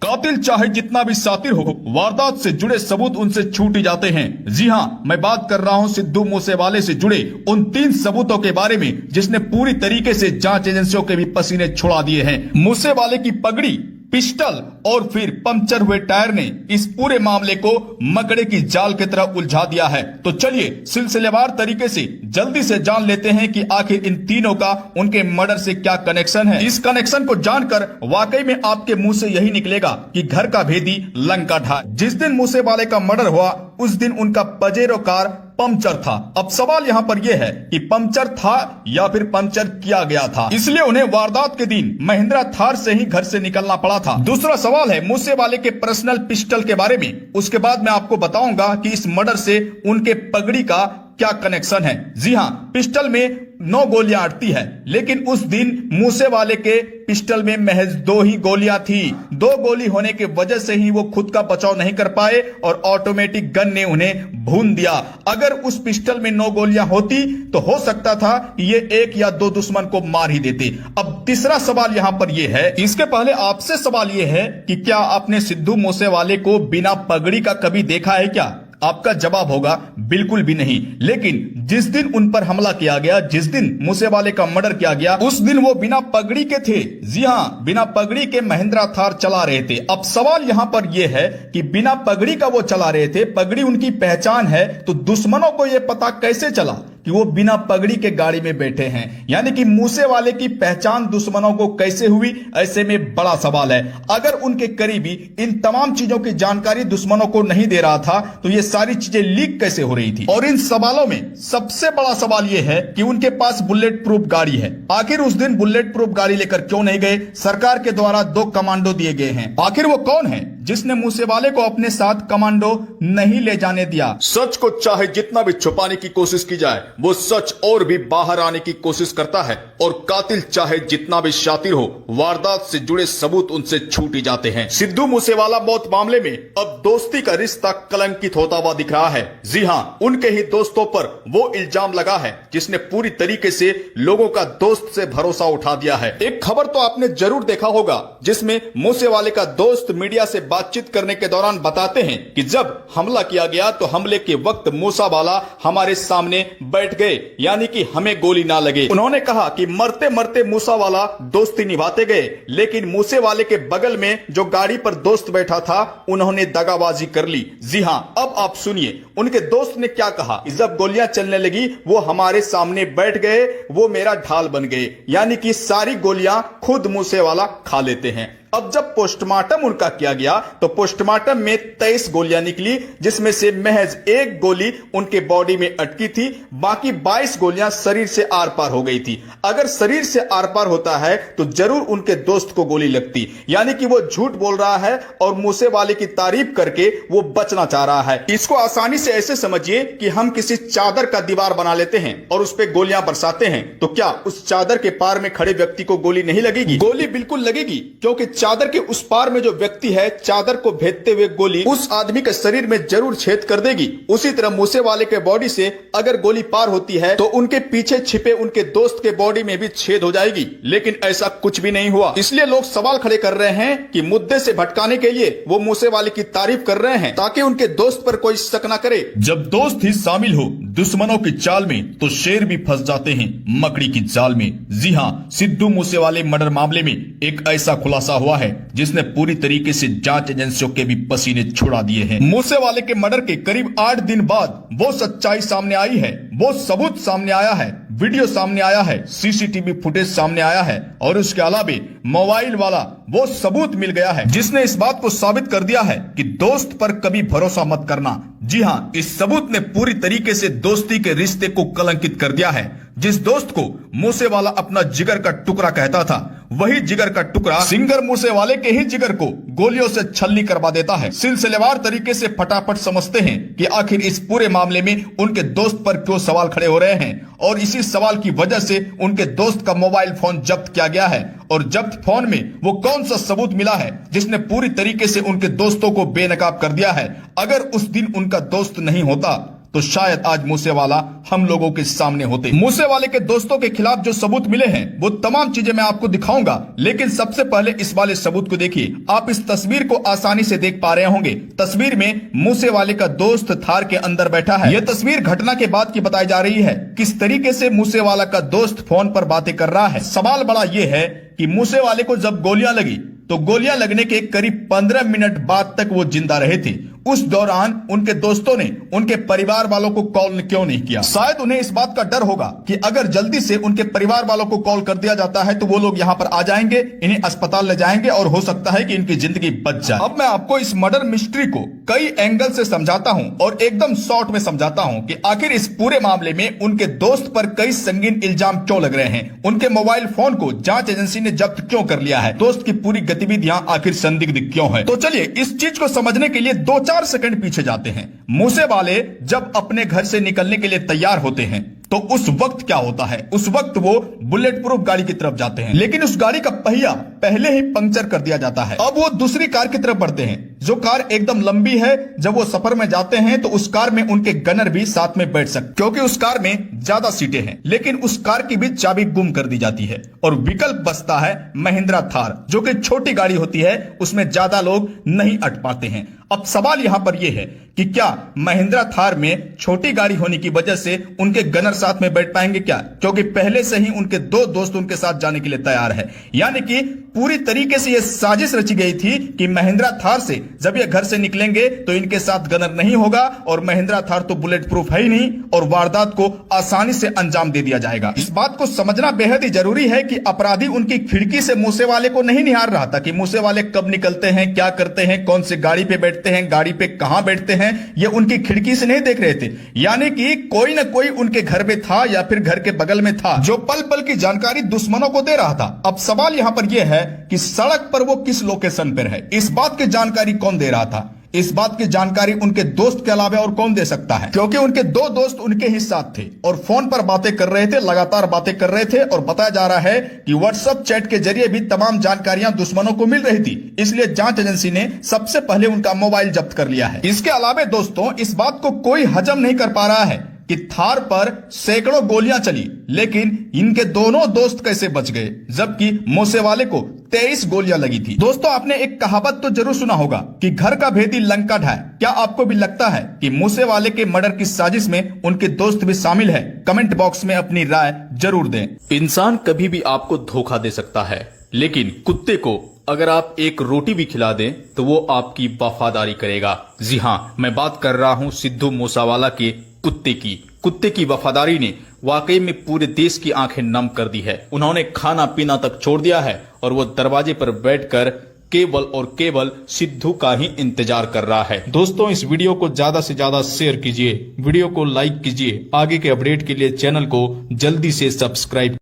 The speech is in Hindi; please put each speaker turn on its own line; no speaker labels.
कातिल चाहे जितना भी शातिर हो, वारदात से जुड़े सबूत उनसे छूट ही जाते हैं। जी हां, मैं बात कर रहा हूं सिद्धू मूसेवाले से जुड़े उन 3 सबूतों के बारे में जिसने पूरी तरीके से जांच एजेंसियों के भी पसीने छुड़ा दिए हैं। मूसेवाले की पगड़ी, पिस्टल और फिर पंक्चर हुए टायर ने इस पूरे मामले को मकड़े की जाल की तरह उलझा दिया है। तो चलिए सिलसिलेवार तरीके से जल्दी से जान लेते हैं कि आखिर इन तीनों का उनके मर्डर से क्या कनेक्शन है। इस कनेक्शन को जानकर वाकई में आपके मुंह से यही निकलेगा कि घर का भेदी लंका ढा। जिस दिन मूसेवाले का मर्डर हुआ उस दिन उनका पजेरो कार पंक्चर था। अब सवाल यहाँ पर यह है कि पंक्चर था या फिर पंक्चर किया गया था, इसलिए उन्हें वारदात के दिन महिंद्रा थार से ही घर से निकलना पड़ा था। दूसरा सवाल है मूसेवाले के पर्सनल पिस्टल के बारे में। उसके बाद मैं आपको बताऊंगा कि इस मर्डर से उनके पगड़ी का क्या कनेक्शन है। जी हां, पिस्टल में 9 गोलियां अटती है, लेकिन उस दिन मूसेवाले के पिस्टल में महज 2 ही गोलियां थी। 2 गोली होने की वजह से ही वो खुद का बचाव नहीं कर पाए और ऑटोमेटिक गन ने उन्हें भून दिया। अगर उस पिस्टल में 9 गोलियां होती तो हो सकता था कि ये 1 या 2 दुश्मन को मार ही देते। अब तीसरा सवाल यहां पर यह है, इसके पहले आपसे सवाल यह है कि क्या आपने सिद्धू मूसेवाले को बिना पगड़ी का कभी देखा है क्या? आपका जवाब होगा बिल्कुल भी नहीं। लेकिन जिस दिन उन पर हमला किया गया, जिस दिन मूसेवाले का मर्डर किया गया, उस दिन वो बिना पगड़ी के थे। जी हां, बिना पगड़ी के महिंद्रा थार चला रहे थे। अब सवाल यहां पर यह है कि बिना पगड़ी का वो चला रहे थे, पगड़ी उनकी पहचान है, तो दुश्मनों को यह पता कैसे चला कि वो बिना पगड़ी के गाड़ी में बैठे हैं? यानी कि मूसेवाले की पहचान दुश्मनों को कैसे हुई? ऐसे में बड़ा सवाल है। अगर उनके करीबी इन तमाम चीजों की जानकारी दुश्मनों को नहीं दे रहा था तो ये सारी चीजें लीक कैसे हो रही थी? और इन सवालों में सबसे बड़ा सवाल यह है कि उनके पास बुलेट प्रूफ गाड़ी है। आखिर उस दिन बुलेट प्रूफ गाड़ी लेकर क्यों नहीं गए? सरकार के द्वारा 2 कमांडो दिए गए हैं। आखिर वो कौन है जिसने मूसेवाले को अपने साथ कमांडो नहीं ले जाने दिया? सच को चाहे जितना भी छुपाने की कोशिश की जाए, वो सच और भी बाहर आने की कोशिश करता है। और कातिल चाहे जितना भी शातिर हो, वारदात से जुड़े सबूत उनसे छूट ही जाते हैं। सिद्धू मूसेवाला मौत मामले में अब दोस्ती का रिश्ता कलंकित होता हुआ दिख रहा है। जी हां, उनके ही दोस्तों पर वो इल्जाम लगा है जिसने पूरी तरीके से लोगों का दोस्त से भरोसा उठा दिया है। एक खबर तो आपने जरूर देखा होगा जिसमें मूसेवाले का दोस्त मीडिया से बातचीत करने के दौरान बताते हैं कि जब हमला किया गया तो हमले के वक्त मूसेवाला हमारे सामने बैठ गए, यानी कि हमें गोली ना लगे। उन्होंने कहा कि मरते मरते मूसेवाला दोस्ती निभाते गए, लेकिन मूसेवाले के बगल में जो गाड़ी पर दोस्त बैठा था उन्होंने दगाबाजी कर ली। जी हां, अब आप सुनिए उनके दोस्त ने क्या कहा। जब गोलियां चलने लगी वो हमारे सामने बैठ गए, वो मेरा ढाल बन गए, यानी कि सारी गोलियां खुद मूसेवाला खा लेते हैं। अब जब पोस्टमार्टम उनका किया गया तो पोस्टमार्टम में 23 गोलियां निकली, जिसमें से महज 1 गोली उनके बॉडी में अटकी थी, बाकी 22 गोलियां शरीर से आर पार हो गई थी। अगर शरीर से आर पार होता है तो जरूर उनके दोस्त को गोली लगती, यानी कि वो झूठ बोल रहा है और मूसेवाले की तारीफ करके वो बचना चाह रहा है। इसको आसानी से ऐसे समझिए कि हम किसी चादर का दीवार बना लेते हैं और उस पर गोलियां बरसाते हैं, तो क्या उस चादर के पार में खड़े व्यक्ति को गोली नहीं लगेगी? गोली बिल्कुल लगेगी, क्योंकि चादर के उस पार में जो व्यक्ति है, चादर को भेदते हुए गोली उस आदमी के शरीर में जरूर छेद कर देगी। उसी तरह मूसेवाले के बॉडी से अगर गोली पार होती है तो उनके पीछे छिपे उनके दोस्त के बॉडी में भी छेद हो जाएगी, लेकिन ऐसा कुछ भी नहीं हुआ। इसलिए लोग सवाल खड़े कर रहे हैं कि मुद्दे से भटकाने के लिए वो मूसेवाले की तारीफ कर रहे हैं ताकि उनके दोस्त पर कोई शक न करे। जब दोस्त ही शामिल हो दुश्मनों की चाल में तो शेर भी फंस जाते हैं मकड़ी की जाल में। जी हां, सिद्धू मूसेवाले मर्डर मामले में एक ऐसा खुलासा हुआ है जिसने पूरी तरीके से जांच एजेंसियों के भी पसीने छुड़ा दिए हैं। मूसेवाले के मर्डर के करीब 8 दिन बाद वो सच्चाई सामने आई है, वो सबूत सामने आया है, वीडियो सामने आया है, सीसीटीवी फुटेज सामने आया है और उसके अलावा मोबाइल वाला वो सबूत मिल गया है जिसने इस बात को साबित कर दिया है कि दोस्त पर कभी भरोसा मत करना। जी हां, इस सबूत ने पूरी तरीके से दोस्ती के रिश्ते को कलंकित कर दिया है। जिस दोस्त को मूसेवाला अपना जिगर का टुकड़ा कहता था, वही जिगर का टुकड़ा सिंगर मूसेवाले के ही जिगर को गोलियों से छलनी करवा देता है। सिलसिलेवार तरीके से फटाफट समझते हैं कि आखिर इस पूरे मामले में उनके दोस्त पर क्यों सवाल खड़े हो रहे हैं, और इसी सवाल की वजह से उनके दोस्त का मोबाइल फोन जब्त किया गया है। और जब्त फोन में वो कौन सा सबूत मिला है जिसने पूरी तरीके से उनके दोस्तों को बेनकाब कर दिया है। अगर उस दिन उनका दोस्त नहीं होता तो शायद आज मूसेवाला हम लोगों के सामने होते। मूसेवाले के दोस्तों के खिलाफ जो सबूत मिले हैं वो तमाम चीजें मैं आपको दिखाऊंगा, लेकिन सबसे पहले इस वाले सबूत को देखिए। आप इस तस्वीर को आसानी से देख पा रहे होंगे। तस्वीर में मूसेवाले का दोस्त थार के अंदर बैठा है। यह तस्वीर घटना के बाद की बताई जा रही है। किस तरीके से मूसेवाला का दोस्त फोन पर बातें कर रहा है। सवाल बड़ा यह है कि मूसेवाले को जब गोलियां लगी तो गोलियां लगने के करीब 15 मिनट बाद तक वो जिंदा रहे थे। उस दौरान उनके दोस्तों ने उनके परिवार वालों को कॉल क्यों नहीं किया? शायद उन्हें इस बात का डर होगा कि अगर जल्दी से उनके परिवार वालों को कॉल कर दिया जाता है तो वो लोग यहां पर आ जाएंगे, इन्हें अस्पताल ले जाएंगे और हो सकता है कि इनकी जिंदगी बच जाए। अब मैं आपको इस मर्डर मिस्ट्री को कई एंगल से समझाता हूं और एकदम शॉर्ट में समझाता हूं कि आखिर इस पूरे मामले में उनके दोस्त पर कई संगीन इल्जाम क्यों लग रहे हैं। उनके मोबाइल फोन को जांच एजेंसी ने जब्त क्यों कर लिया है। दोस्त की पूरी गतिविधियां आखिर संदिग्ध क्यों है। तो चलिए इस चीज को समझने के लिए 2-4 सेकंड पीछे जाते हैं। मूसेवाले जब अपने घर से निकलने के लिए तैयार होते हैं तो उस वक्त क्या होता है? उस वक्त वो बुलेट प्रूफ गाड़ी की तरफ जाते हैं, लेकिन उस गाड़ी का पहिया पहले ही पंक्चर कर दिया जाता है। अब वो दूसरी कार की तरफ बढ़ते हैं, जो कार एकदम लंबी है। जब वो सफर में जाते हैं तो उस कार में उनके गनर भी साथ में बैठ सकते, क्योंकि उस कार में ज्यादा सीटें हैं। लेकिन उस कार की भी चाबी गुम कर दी जाती है और विकल्प बचता है महिंद्रा थार, जो कि छोटी गाड़ी होती है, उसमें ज्यादा लोग नहीं अट पाते हैं। अब सवाल यहां पर यह है कि क्या महिंद्रा थार में छोटी गाड़ी होने की वजह से उनके गनर साथ में बैठ पाएंगे क्या? क्योंकि पहले से ही उनके 2 दोस्त उनके साथ जाने के लिए तैयार है। यानी कि पूरी तरीके से यह साजिश रची गई थी कि महिंद्रा थार से जब ये घर से निकलेंगे तो इनके साथ गनर नहीं होगा और महिंद्रा थार तो बुलेट प्रूफ है ही नहीं और वारदात को आसानी से अंजाम दे दिया जाएगा। इस बात को समझना बेहद ही जरूरी है कि अपराधी उनकी खिड़की से मूसेवाले को नहीं निहार रहा था कि मूसेवाले कब निकलते हैं, क्या करते हैं, कौन सी गाड़ी पे बैठते हैं, गाड़ी पे कहां बैठते हैं, ये उनकी खिड़की से नहीं देख रहे थे। यानी कि कोई ना कोई उनके घर में था या फिर घर के बगल में था जो पल पल की जानकारी दुश्मनों को दे रहा था। अब सवाल यहां पर यह है कि सड़क पर वो किस लोकेशन पर है, इस बात की जानकारी कौन दे रहा था? इस बात की जानकारी उनके दोस्त के अलावा और कौन दे सकता है? क्योंकि उनके 2 दोस्त उनके ही साथ थे और फोन पर बातें कर रहे थे, लगातार बातें कर रहे थे और बताया जा रहा है कि व्हाट्सएप चैट के जरिए भी तमाम जानकारियां दुश्मनों को मिल रही थी। इसलिए जांच एजेंसी ने सबसे पहले उनका मोबाइल जब्त कर लिया है। इसके अलावा दोस्तों इस बात को कोई हजम नहीं कर पा रहा है कि थार पर सैकड़ों गोलियां चली, लेकिन इनके दोनों दोस्त कैसे बच गए, जबकि मूसेवाले को 23 गोलियां लगी थी। दोस्तों आपने एक कहावत तो जरूर सुना होगा कि घर का भेदी लंका ढाए। क्या आपको भी लगता है कि मूसेवाले के मर्डर की साजिश में उनके दोस्त भी शामिल है? कमेंट बॉक्स में अपनी राय जरूर दें।
इंसान कभी भी आपको धोखा दे सकता है, लेकिन कुत्ते को अगर आप एक रोटी भी खिला दें तो वो आपकी वफादारी करेगा। जी हाँ, मैं बात कर रहा हूँ सिद्धू मूसेवाला के कुत्ते की वफादारी ने वाकई में पूरे देश की आंखें नम कर दी है। उन्होंने खाना पीना तक छोड़ दिया है और वो दरवाजे पर बैठकर केवल और केवल सिद्धू का ही इंतजार कर रहा है। दोस्तों इस वीडियो को ज्यादा से ज्यादा शेयर कीजिए, वीडियो को लाइक कीजिए। आगे के अपडेट के लिए चैनल को जल्दी से सब्सक्राइब